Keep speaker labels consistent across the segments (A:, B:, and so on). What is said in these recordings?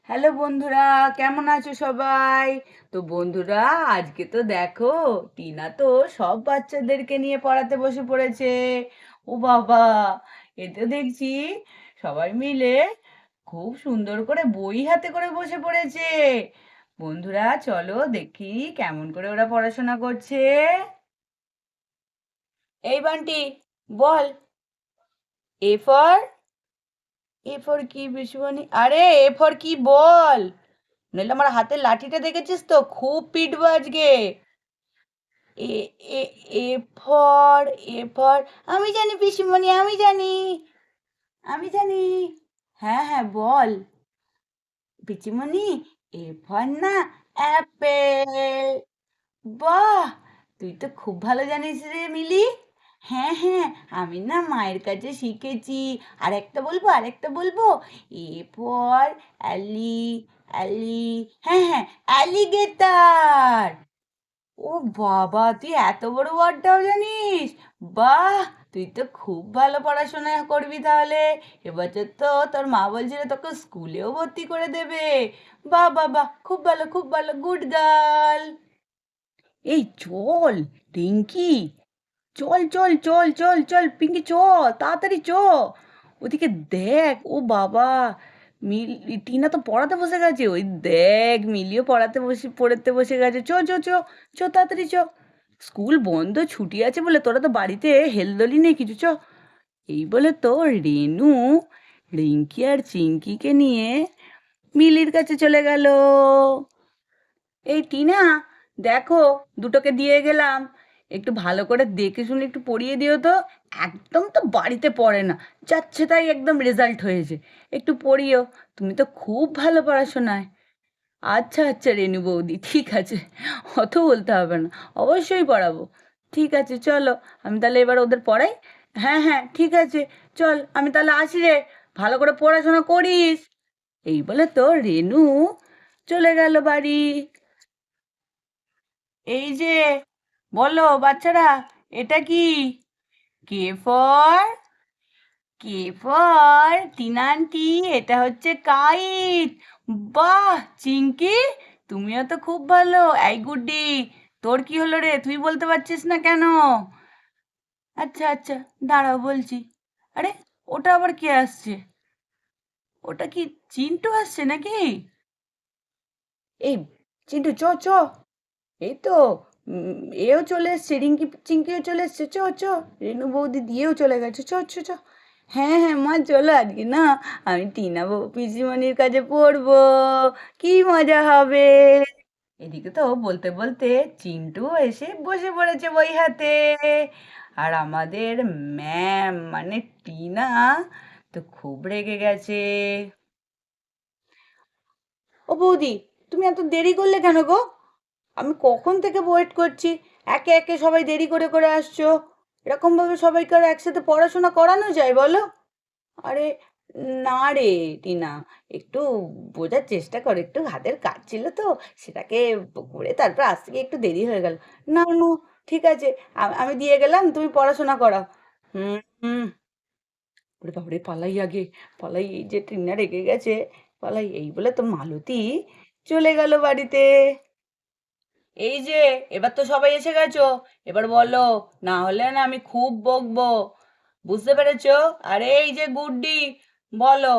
A: Hello বন্ধুরা, কেমন আছো সবাই? তো বন্ধুরা, আজকে তো দেখো, টিনা তো সব বাচ্চাদেরকে নিয়ে পড়াতে বসে পড়েছে। ও বাবা, এতে দেখছি সবাই মিলে খুব সুন্দর করে বই হাতে করে বসে পড়েছে। বন্ধুরা, চলো দেখি কেমন করে ওরা পড়াশোনা করছে। এই বান্টি, বল। এ ফর, এ ফর কি বিশুমণি? আরে এ ফর কি বল, নইলে আমার হাতের লাঠিটা দেখেছিস তো, খুব পিটবো আজকে। এ এ এ ফর, এ ফর, আমি জানি পিসিমণি, আমি জানি। হ্যাঁ হ্যাঁ বল পিসিমণি। এ ফর না, অ্যাপেল। বাহ, তুই তো খুব ভালো জানিস রে মিলি। হ্যাঁ হ্যাঁ, আমি না মায়ের কাছে শিখেছি। আরেকটা বলবো। এ ফর অ্যালি, অ্যালি, হ্যাঁ হ্যাঁ, অ্যালিগেটর। ও বাবা, তুই এত বড় ওয়ার্ডটাও জানিস? বাহ, তুই তো খুব ভালো পড়াশোনা করবি তাহলে। এবছর তো তোর মা বলছিল তোকে স্কুলেও ভর্তি করে দেবে। বাহ বাহ বাহ, খুব ভালো খুব ভালো, গুড গার্ল। এই চল টিঙ্কি, চল চল চল চল চল পিঙ্কি, চ, তাড়াতাড়ি চ। ওদিকে দেখ, ও বাবা, মিল, টিনা তো পড়াতে বসে গেছে। ওই দেখ, মিলিও পড়তে বসে গেছে। চ চ চ, চ তাড়াতাড়ি চ। স্কুল বন্ধ, ছুটি আছে বলে তোরা তো বাড়িতে হেলদোলি নেই কিছু, চ। এই বলে তো রেনু রিঙ্কি আর চিঙ্কিকে নিয়ে মিলির কাছে চলে গেল। এই টিনা, দেখো, দুটোকে দিয়ে গেলাম, একটু ভালো করে দেখে শুনে একটু পড়িয়ে দিও তো। একদম তো বাড়িতে পড়ে না, যাচ্ছে তাই একদম রেজাল্ট হয়েছে। একটু পড়িও, তুমি তো খুব ভালো পড়াশোনায়। আচ্ছা আচ্ছা রেনু বৌদি, ঠিক আছে, অত বলতে হবে না, অবশ্যই পড়াবো। ঠিক আছে চলো, আমি তাহলে এবার ওদের পড়াই। হ্যাঁ হ্যাঁ ঠিক আছে, চল আমি তাহলে আসি রে, ভালো করে পড়াশোনা করিস। এই বলে তো রেনু চলে গেল বাড়ি। এই যে, বলো বাচ্চারা, এটা কি? K for, K for Tina aunty, এটা হচ্ছে কাইট। বাহ চিঙ্কি, তুমিও তো খুব ভালো। এই গুড্ডি, তোর কি হলো রে, তুই বলতে পারছিস না কেন? আচ্ছা আচ্ছা, দাঁড়াও বলছি। আরে, ওটা আবার কে আসছে? ওটা কি চিন্টু আসছে নাকি? এই চিন্টু, চ চ, এই তো, এও চলে এসছে, চিঙ্কিও চলে এসছে, চ চ। রেনু বৌদি দিয়েও চলে গেছে, চ চ চ। হ্যাঁ হ্যাঁ মা, চলো আজকে না আমি টিনা পিসিমণির কাছে পড়বো, কি মজা হবে। এদিকে তো বলতে বলতে চিন্টু এসে বসে পড়েছে বই হাতে। আর আমাদের ম্যাম মানে টিনা তো খুব রেগে গেছে। ও বৌদি, তুমি এত দেরি করলে কেন গো? আমি কখন থেকে ওয়েট করছি, একে একে সবাই দেরি করে করে আসছো। এরকমভাবে সবাইকে আর একসাথে পড়াশোনা করানো যায় বলো? আরে না রে টিনা, একটু বোঝার চেষ্টা কর, একটু হাতের কাজ ছিল তো, সেটাকে করে তারপর আসতে গিয়ে একটু দেরি হয়ে গেল। না না, ঠিক আছে, আমি দিয়ে গেলাম, তুমি পড়াশোনা করো। হুম হুম। ওরে বাবারে, পালাই আগে, পালাই, এই যে টিনা রেগে গেছে, পালাই। এই বলে তো মালতী চলে গেল বাড়িতে। এই যে, এবার তো সবাই এসে গেছো, এবার বলো, না হলে না আমি খুব বকবো, বুঝতে পেরেছো? আরে এই যে গুড্ডি, বলো,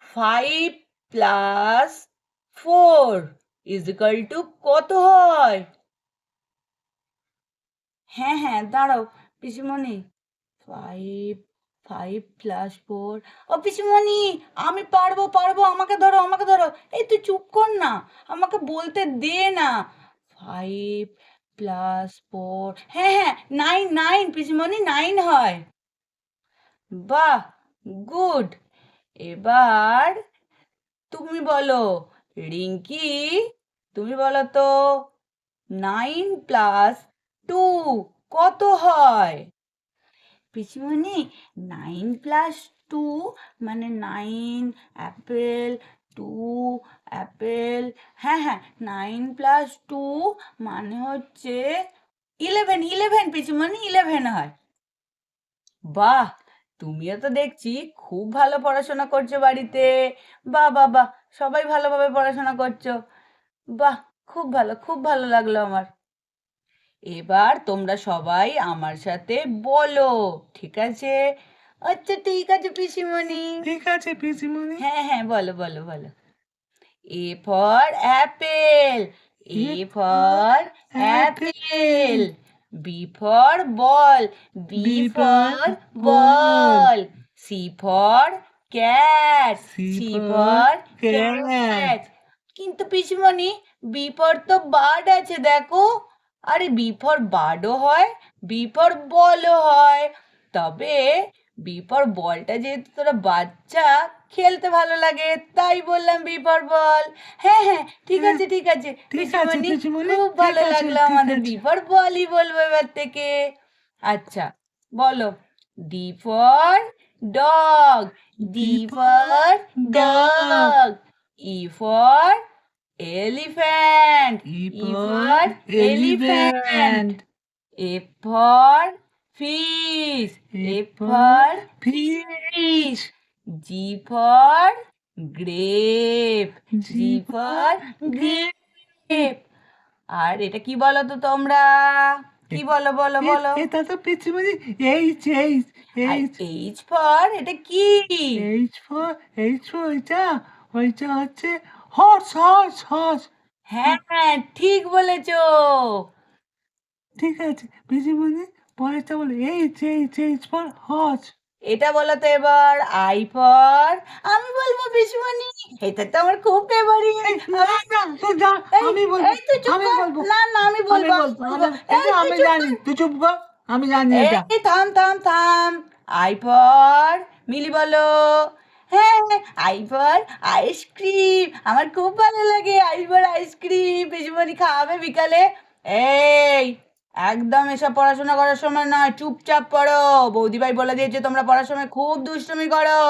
A: 5 + 4 = কত হয়? হ্যাঁ হ্যাঁ দাঁড়াও পিসিমণি, 5 5 + 4, ও পিসিমণি, আমি পারবো পারবো, আমাকে ধরো, এই তুই চুপ কর না, আমাকে বলতে দে না। 5 + 4, হ্যাঁ হ্যাঁ, 9 9 পিসিমণি, 9 হয়। বাহ, গুড। এবার তুমি বলো, রিঙ্কি, তুমি বলো তো, 9 + 2 কত হয়? পিসিমণি, 9 + 2 মানে 9 অ্যাপেল, 2 অ্যাপেল, হ্যাঁ হ্যাঁ, 9 + 2 মানে হচ্ছে 11 পিসিমণি, 11 হয়। বাহ, তুমিও তো দেখছি খুব ভালো পড়াশোনা করছো বাড়িতে। বাহ বাহ বাহ, সবাই ভালোভাবে পড়াশোনা করছো। বাহ, খুব ভালো লাগলো আমার। এবার তোমরা সবাই আমার সাথে বলো, ঠিক আছে? আচ্ছা ঠিক আছে পিসিমণি।
B: ঠিক আছে পিসিমণি।
A: হ্যাঁ হ্যাঁ, বলো বলো বলো। A for apple. A
B: A
A: for apple. B for ball. B
B: B
A: for
B: for ball.
A: ball. C for cat.
B: C
A: C
B: for
A: for
B: cat.
A: cat. কিন্তু পিসিমণি, বি ফর তো বার্ড আছে দেখো। আরে বি ফর বার্ডও হয়, বি ফর বলও হয়। তবে B for বলটা যেহেতু তোরা বাচ্চা, খেলতে ভালো লাগে, তাই বললাম বি ফর বল। হ্যাঁ হ্যাঁ, ঠিক আছে ঠিক আছে
B: ঠিক আছে
A: পিসিমণি,
B: পিসিমণি,
A: খুব
B: ঠিক
A: ভালো
B: আছে,
A: লাগলো,
B: ঠিক
A: আমাদের
B: আছে।
A: বি ফর বলই বলবো এবার থেকে। আচ্ছা বলো, D for dog. D for dog. E for elephant.
B: E
A: E
B: for
A: for elephant.
B: elephant.
A: F for fish.
B: F
A: F
B: for
A: for
B: fish.
A: G for grape.
B: G
A: G for
B: for grape.
A: grape. আর এটা কি বলো তো তোমরা? কি বলো বলো বলো?
B: এটা তো পিসিমণি H H
A: R
B: H
A: H for এটা কি?
B: H for ওইটা হচ্ছে horse.
A: হ্যাঁ হ্যাঁ, ঠিক বলেছো।
B: ঠিক আছে পিসিমণি, পরেরটা বলো H for horse.
A: এটা বলো তো এবার, আই ফর, আমি বলবো পিসিমণি, এটা তো আমার খুব ফেভারিট।
B: আমি বলবো,
A: এই তুই চুপ
B: আমি
A: কর।
B: বলবো,
A: না না, আমি বলবো আমি বলবো। এই তুই
B: আমি
A: চুপ
B: জানি,
A: কর।
B: তুই চুপ কর, আমি জানি এটা।
A: এই থাম থাম থাম। আই ফর, মিলি বলো। হ্যাঁ আই ফর আইসক্রিম, আমার খুব ভালো লাগে আই ফর আইসক্রিম। পিসিমণি খাওয়াবে বিকালে? এই একদম এসব পড়াশোনা করার সময় নয়, চুপচাপ পড়ো। বৌদিভাই বলে দিয়েছে তোমরা পড়ার সময় খুব দুষ্টুমি করো।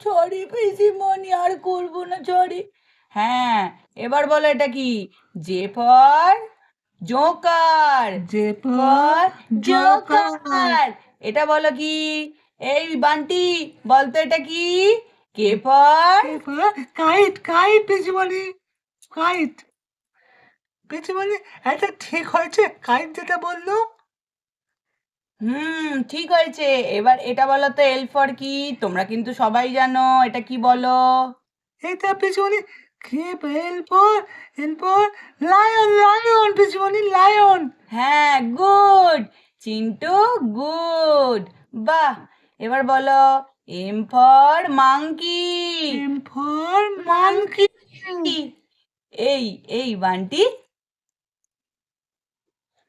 A: সরি পিসিমণি, আর করবো না, সরি। হ্যাঁ, এবার বলো এটা কি? J for joker.
B: J
A: for
B: joker.
A: Joker. এটা বলো কি? এই বান্টি, বলতো এটা কি? K for?
B: কাইট পিসিমণি, কাইট। পিসিমণি এটা ঠিক হয়েছে, কাইট যেটা বললো।
A: ঠিক হয়েছে। এবার এটা বলো তো, এল ফর কি? তোমরা কিন্তু সবাই জানো এটা কি, বলো?
B: এটা পিসিমণি এরপর লায়ন পিসিমণি, লায়ন।
A: হ্যাঁ গুড চিন্টু, গুড। বাহ, এবার বলো, M for monkey.
B: M for monkey.
A: এই এই বান্টি,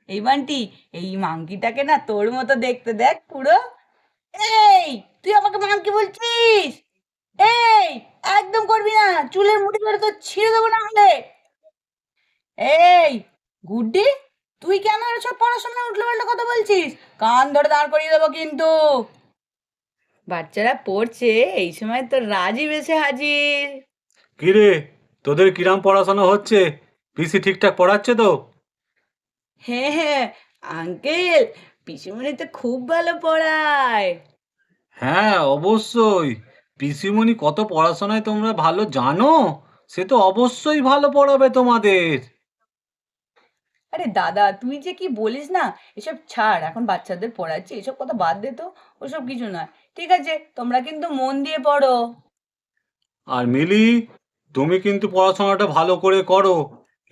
A: এই বান্টি, এই মাংকিটাকে না তোর মতো দেখতে, দেখ পুরো। এই তুই আমাকে মাংকি বলছিস? এই একদম করবি না, চুলের মুঠি ধরে তো ছিঁড়ে দেবো না হলে। এই গুড্ডি, তুই কেন সব পড়াশোনা উল্টো পাল্টা কথা বলছিস? কান ধরে দাঁড় করিয়ে দেবো কিন্তু। বাচ্চারা পড়ছে, এই সময় তো রাজীব এসে হাজির।
C: কিরে, তোদের কিরাম পড়াশোনা হচ্ছে? পিসি ঠিকঠাক পড়াচ্ছে তো?
A: হ্যাঁ হ্যাঁ আঙ্কেল, পিসিমণি তো খুব ভালো পড়ায়।
C: হ্যাঁ অবশ্যই। পিসিমণি কত পড়াশোনায় তোমরা ভালো জানো, সে তো অবশ্যই ভালো পড়াবে তোমাদের।
A: আরে দাদা, তুই যে কি বলিস না, এসব ছাড়, এখন বাচ্চাদের পড়াচ্ছি, এসব কথা বাদ দে তো। ওসব কিছু নয়, ঠিক আছে, তোমরা কিন্তু মন দিয়ে পড়ো।
C: আর মিলি, তুমি কিন্তু পড়াশোনাটা ভালো করে করো।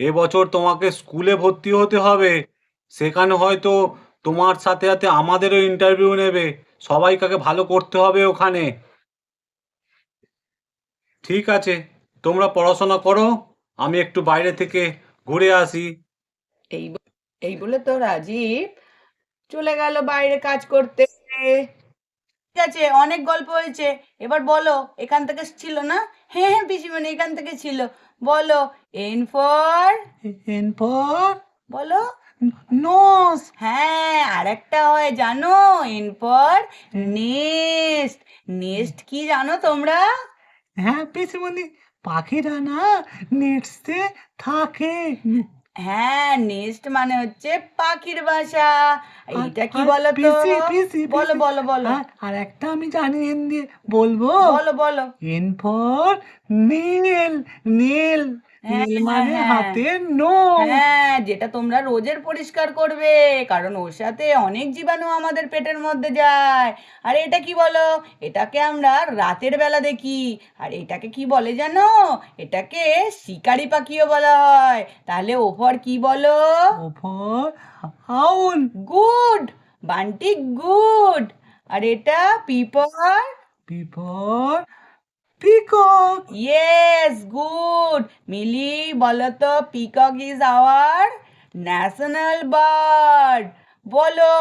C: এবছর তোমাকে স্কুলে ভর্তি হতে হবে, সেখানে হয়তো তোমার সাথে সাথে আমাদেরও ইন্টারভিউ নেবে। সবাইকে ভালো করতে হবে ওখানে। ঠিক আছে, তোমরা পড়াশোনা করো, আমি একটু বাইরে থেকে ঘুরে আসি।
A: এই এই বলে তো রাজীব চলে গেল বাইরে কাজ করতে। ঠিক আছে, অনেক গল্প হয়েছে, এবার বলো, এখান থেকে ছিল না? হ্যাঁ হ্যাঁ পিসিমণি, এখান থেকে ছিল। বলো, এন ফর,
B: এরপর
A: বলো।
B: নোস।
A: হ্যাঁ, আর একটা হয় জানো, এন ফর নেস্ট। নেস্ট কি জানো তোমরা?
B: হ্যাঁ পিসিমণি, পাখিরা না নেটসে থাকে।
A: হ্যাঁ, নেস্ট মানে হচ্ছে পাখির বাসা।
B: আর
A: এইটা কি
B: আর
A: বলো তো?
B: পিসি পিসি
A: বলো
B: পিসি
A: বলো বলো
B: আর একটা আমি জানি হিন্দি বলবো।
A: বলো বলো।
B: এন ফর নীল। নীল
A: হ্যাঁ
B: নীল
A: হ্যাঁ
B: মানে
A: হ্যাঁ
B: হাতের নখ।
A: হ্যাঁ, যেটা তোমরা রোজের পরিষ্কার করবে, কারণ ওর সাথে অনেক জীবাণু আমাদের পেটের মধ্যে যায়। আর এটা কি বলো? এটাকে আমরা রাতের বেলা দেখি। আর এটাকে কি বলে জানো? এটাকে শিকারি পাখিও বলা হয়। তাহলে ওপর কি বলো?
B: O for owl.
A: Good, Bunty good. আর এটা পিপর?
B: P for peacock.
A: Yes, good. Mili, বলো তো, peacock is our national bird. বলো,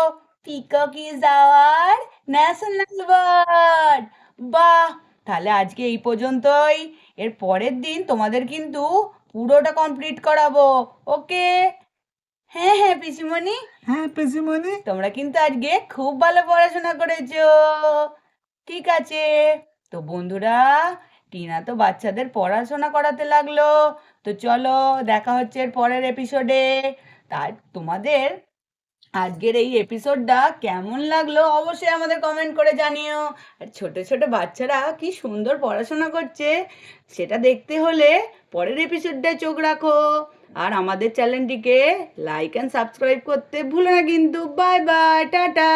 A: peacock is our national bird. বাহ, তাহলে আজকে এই পর্যন্তই। এর পরের দিন তোমাদের কিন্তু পুরোটা কমপ্লিট করাবো। ওকে? হ্যাঁ হ্যাঁ পিসিমণি,
B: হ্যাঁ পিসিমণি।
A: তোমরা কিন্তু আজকে খুব ভালো পড়াশোনা করেছো। ঠিক আছে, তো বন্ধুরা, টিনা তো বাচ্চাদের পড়াশোনা করাতে লাগলো। তো চলো, দেখা হচ্ছে এর পরের এপিসোডে। তার তোমাদের আজকের এই এপিসোডটা কেমন লাগলো অবশ্যই আমাদের কমেন্ট করে জানিও। আর ছোট ছোট বাচ্চারা কি সুন্দর পড়াশোনা করছে সেটা দেখতে হলে পরের এপিসোডটায় চোখ রাখো। আর আমাদের চ্যানেলটিকে লাইক অ্যান্ড সাবস্ক্রাইব করতে ভুলো না কিন্তু। Bye bye, tata.